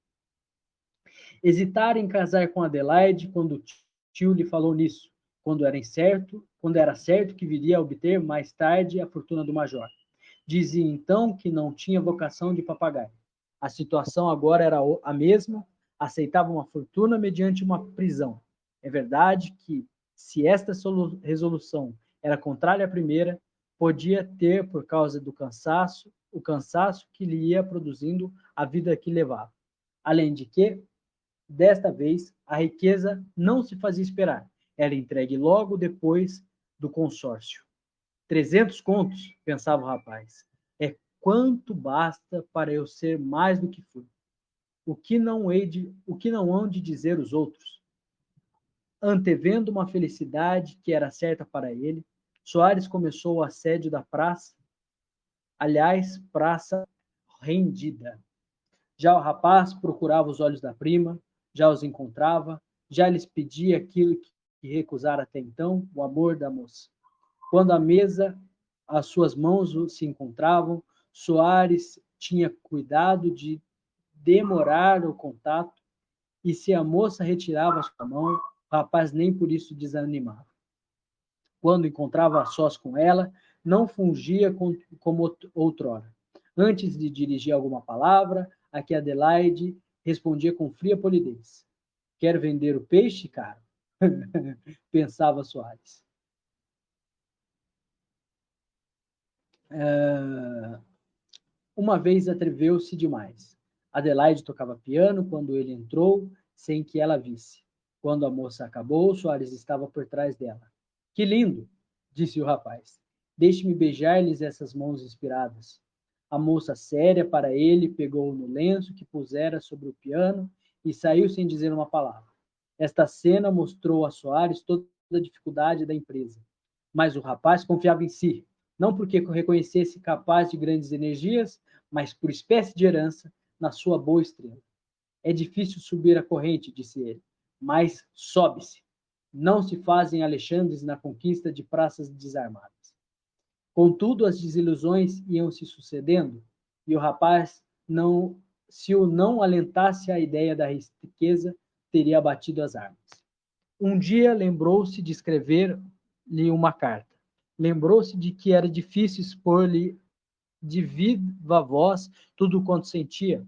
[SPEAKER 1] Hesitara em casar com Adelaide quando o tio lhe falou nisso, quando era certo que viria a obter mais tarde a fortuna do major. Dizia então que não tinha vocação de papagaio. A situação agora era a mesma, aceitava uma fortuna mediante uma prisão. É verdade que, se esta resolução era contrária à primeira, podia ter, por causa do cansaço, o cansaço que lhe ia produzindo a vida que levava. Além de que, desta vez, a riqueza não se fazia esperar. Era entregue logo depois do consórcio. 300 contos, pensava o rapaz. É quanto basta para eu ser mais do que fui. O que não hão de dizer os outros? Antevendo uma felicidade que era certa para ele, Soares começou o assédio da praça. Aliás, praça rendida. Já o rapaz procurava os olhos da prima, já os encontrava, já lhes pedia aquilo que recusara até então, o amor da moça. Quando à mesa as suas mãos se encontravam, Soares tinha cuidado de demorar o contato, e se a moça retirava a sua mão, o rapaz nem por isso desanimava. Quando encontrava a sós com ela, não fungia como outrora. Antes de dirigir alguma palavra, a que Adelaide respondia com fria polidez. Quer vender o peixe, caro? Pensava Soares. Uma vez atreveu-se demais. Adelaide tocava piano quando ele entrou, sem que ela visse. Quando a moça acabou, Soares estava por trás dela. Que lindo! Disse o rapaz. Deixe-me beijar-lhes essas mãos inspiradas. A moça, séria para ele, pegou no lenço que pusera sobre o piano e saiu sem dizer uma palavra. Esta cena mostrou a Soares toda a dificuldade da empresa. Mas o rapaz confiava em si, não porque reconhecesse capaz de grandes energias, mas por espécie de herança na sua boa estrela. É difícil subir a corrente, disse ele, mas sobe-se. Não se fazem Alexandres na conquista de praças desarmadas. Contudo, as desilusões iam se sucedendo, e o rapaz, se o não alentasse a ideia da riqueza, teria abatido as armas. Um dia lembrou-se de escrever-lhe uma carta. Lembrou-se de que era difícil expor-lhe de viva voz tudo quanto sentia,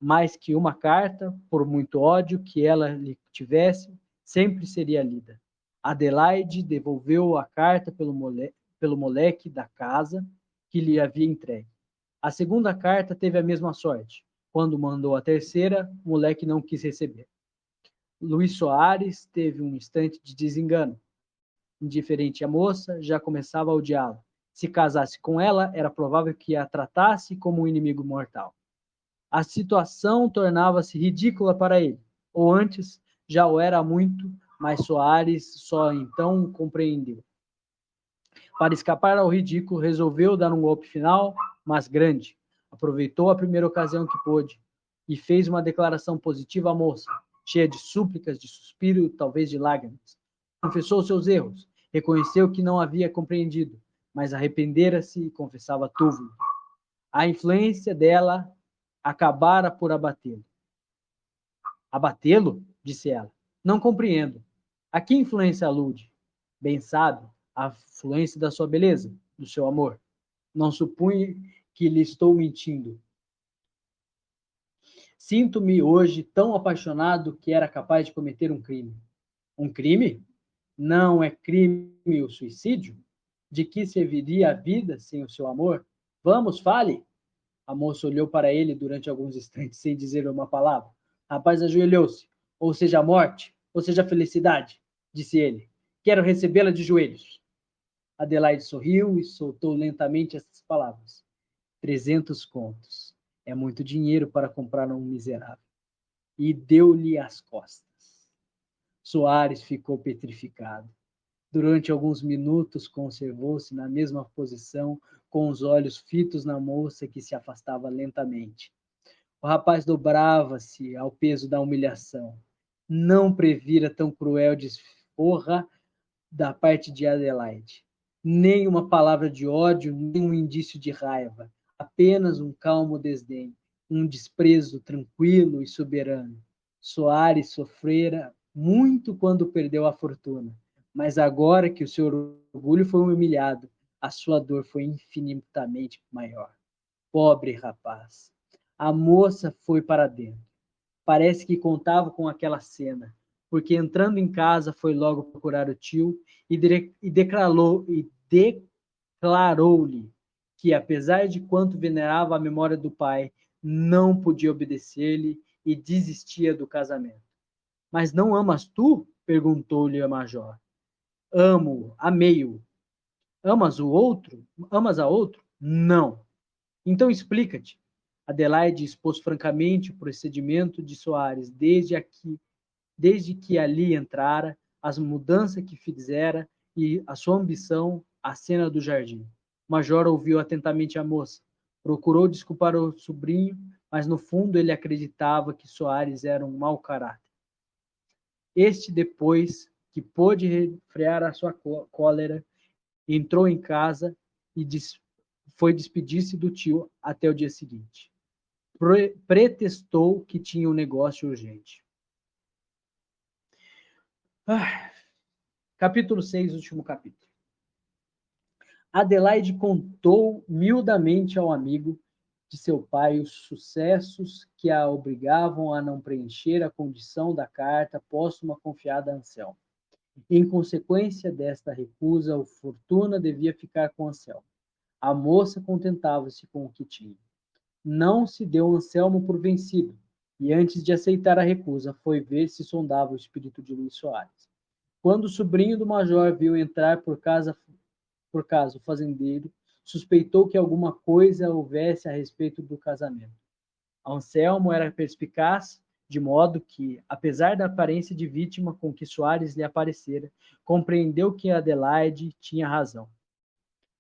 [SPEAKER 1] mas que uma carta, por muito ódio que ela lhe tivesse, sempre seria lida. Adelaide devolveu a carta pelo moleque da casa que lhe havia entregue. A segunda carta teve a mesma sorte. Quando mandou a terceira, o moleque não quis receber. Luís Soares teve um instante de desengano. Indiferente à moça, já começava a odiá-la. Se casasse com ela, era provável que a tratasse como um inimigo mortal. A situação tornava-se ridícula para ele, ou antes, já o era muito, mas Soares só então compreendeu. Para escapar ao ridículo, resolveu dar um golpe final, mas grande. Aproveitou a primeira ocasião que pôde e fez uma declaração positiva à moça, cheia de súplicas, de suspiro, talvez de lágrimas. Confessou seus erros, reconheceu que não havia compreendido, mas arrependera-se e confessava túmulo. A influência dela acabara por abatê-lo. Abatê-lo? Disse ela. Não compreendo. A que influência alude? Bem sabe, a influência da sua beleza, do seu amor. Não supunha que lhe estou mentindo. Sinto-me hoje tão apaixonado que era capaz de cometer um crime. Um crime? Não é crime o suicídio? De que serviria a vida sem o seu amor? Vamos, fale! A moça olhou para ele durante alguns instantes sem dizer uma palavra. O rapaz ajoelhou-se. Ou seja a morte, ou seja a felicidade, disse ele. Quero recebê-la de joelhos. Adelaide sorriu e soltou lentamente essas palavras. 300 contos. É muito dinheiro para comprar um miserável. E deu-lhe as costas. Soares ficou petrificado. Durante alguns minutos conservou-se na mesma posição, com os olhos fitos na moça que se afastava lentamente. O rapaz dobrava-se ao peso da humilhação. Não previra tão cruel desforra da parte de Adelaide. Nem uma palavra de ódio, nem um indício de raiva. Apenas um calmo desdém, um desprezo tranquilo e soberano. Soares sofrera muito quando perdeu a fortuna, mas agora que o seu orgulho foi humilhado, a sua dor foi infinitamente maior. Pobre rapaz. A moça foi para dentro. Parece que contava com aquela cena, porque entrando em casa foi logo procurar o tio e declarou-lhe que, apesar de quanto venerava a memória do pai, não podia obedecer-lhe e desistia do casamento. Mas não amas tu? Perguntou-lhe a major. Amo, amei-o. Amas o outro? Amas a outro? Não. Então explica-te. Adelaide expôs francamente o procedimento de Soares desde que ali entrara, as mudanças que fizera e a sua ambição, a cena do jardim. O major ouviu atentamente a moça. Procurou desculpar o sobrinho, mas no fundo ele acreditava que Soares era um mau caráter. Este, depois que pôde refrear a sua cólera, entrou em casa e foi despedir-se do tio até o dia seguinte. Pretextou que tinha um negócio urgente. Capítulo 6, último capítulo. Adelaide contou miudamente ao amigo de seu pai os sucessos que a obrigavam a não preencher a condição da carta póstuma confiada a Anselmo. Em consequência desta recusa, a fortuna devia ficar com Anselmo. A moça contentava-se com o que tinha. Não se deu Anselmo por vencido, e antes de aceitar a recusa, foi ver se sondava o espírito de Luís Soares. Quando o sobrinho do major viu entrar por caso o fazendeiro, suspeitou que alguma coisa houvesse a respeito do casamento. Anselmo era perspicaz, de modo que, apesar da aparência de vítima com que Soares lhe aparecera, compreendeu que Adelaide tinha razão.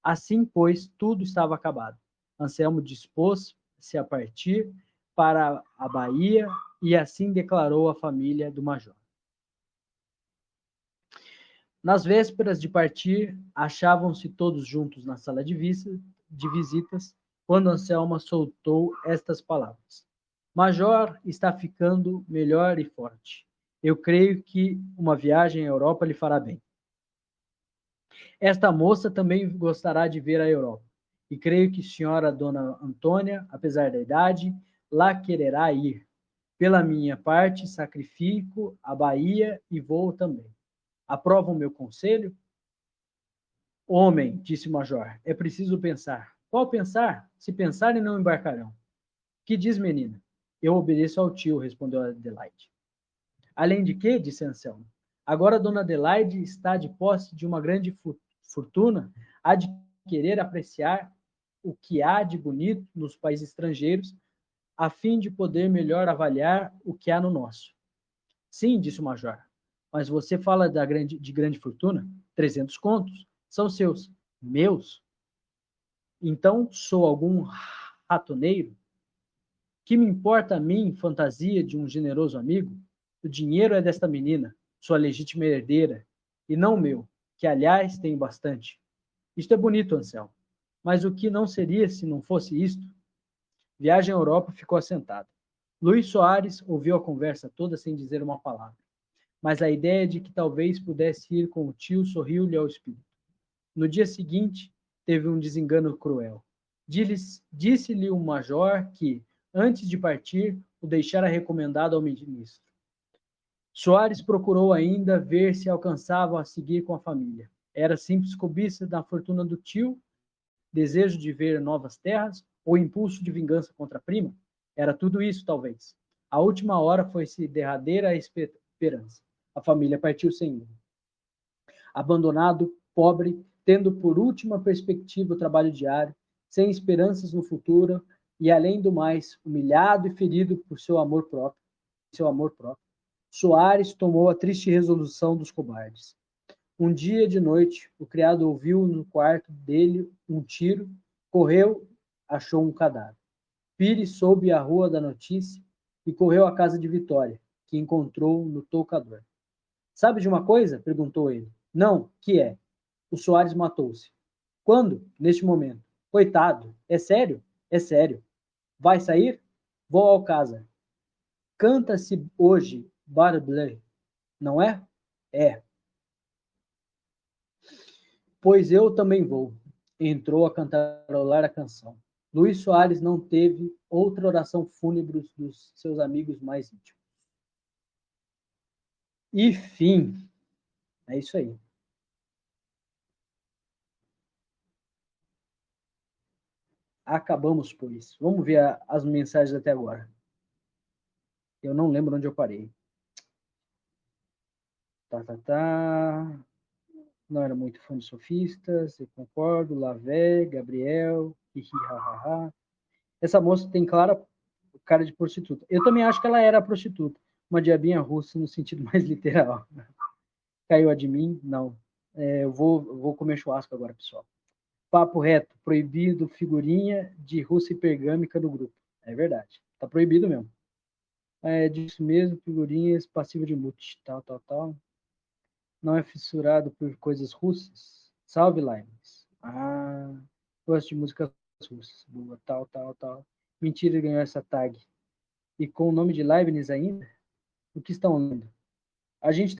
[SPEAKER 1] Assim, pois, tudo estava acabado. Anselmo dispôs-se a partir para a Bahia e assim declarou à família do major. Nas vésperas de partir, achavam-se todos juntos na sala de visitas, quando Anselmo soltou estas palavras. Major está ficando melhor e forte. Eu creio que uma viagem à Europa lhe fará bem. Esta moça também gostará de ver a Europa, e creio que senhora Dona Antônia, apesar da idade, lá quererá ir. Pela minha parte, sacrifico a Bahia e vou também. Aprova o meu conselho? Homem, disse o major, é preciso pensar. Qual pensar? Se pensarem, não embarcarão. Que diz, menina? Eu obedeço ao tio, respondeu Adelaide. Além de que, disse Anselmo, agora Dona Adelaide está de posse de uma grande fortuna, há de querer apreciar o que há de bonito nos países estrangeiros, a fim de poder melhor avaliar o que há no nosso. Sim, disse o major, mas você fala de grande fortuna? 300 contos. São seus. Meus? Então sou algum ratoneiro? Que me importa a mim, fantasia de um generoso amigo? O dinheiro é desta menina, sua legítima herdeira, e não meu, que, aliás, tenho bastante. Isto é bonito, Anselmo. Mas o que não seria se não fosse isto? Viagem à Europa ficou assentado. Luís Soares ouviu a conversa toda sem dizer uma palavra. Mas a ideia de que talvez pudesse ir com o tio sorriu-lhe ao espírito. No dia seguinte, teve um desengano cruel. Disse-lhe o major que, antes de partir, o deixara recomendado ao ministro. Soares procurou ainda ver se alcançava a seguir com a família. Era simples cobiça da fortuna do tio, Desejo de ver novas terras? Ou impulso de vingança contra a prima? Era tudo isso, talvez. A última hora foi-se derradeira esperança. A família partiu sem ele. Abandonado, pobre, tendo por última perspectiva o trabalho diário, sem esperanças no futuro e, além do mais, humilhado e ferido por seu amor próprio, Soares tomou a triste resolução dos cobardes. Um dia de noite, o criado ouviu no quarto dele um tiro, correu, achou um cadáver. Pires soube a rua da notícia e correu à casa de Vitória, que encontrou no toucador. Sabe de uma coisa? Perguntou ele. Não, que é? O Soares matou-se. Quando? Neste momento. Coitado. É sério? É sério. Vai sair? Vou ao casa. Canta-se hoje Barblé, não é? É. Pois eu também vou. Entrou a cantarolar a canção. Luís Soares não teve outra oração fúnebre dos seus amigos mais íntimos. E fim. É isso aí. Acabamos por isso. Vamos ver as mensagens até agora. Eu não lembro onde eu parei. Tá. Não era muito fã de sofistas, eu concordo. Lavé, Gabriel, hihihaha. Essa moça tem clara cara de prostituta. Eu também acho que ela era prostituta. Uma diabinha russa no sentido mais literal. Caiu a de mim? Não. Eu vou comer churrasco agora, pessoal. Papo reto, proibido figurinha de russa hipergâmica no grupo. É verdade. Tá proibido mesmo. É disso mesmo, figurinhas passiva de mute, tal. Não é fissurado por coisas russas? Salve, Limes. Ah, gosto de músicas russas. Boa, tal. Mentira, ele ganhou essa tag. E com o nome de Leibniz ainda? O que estão lendo? A gente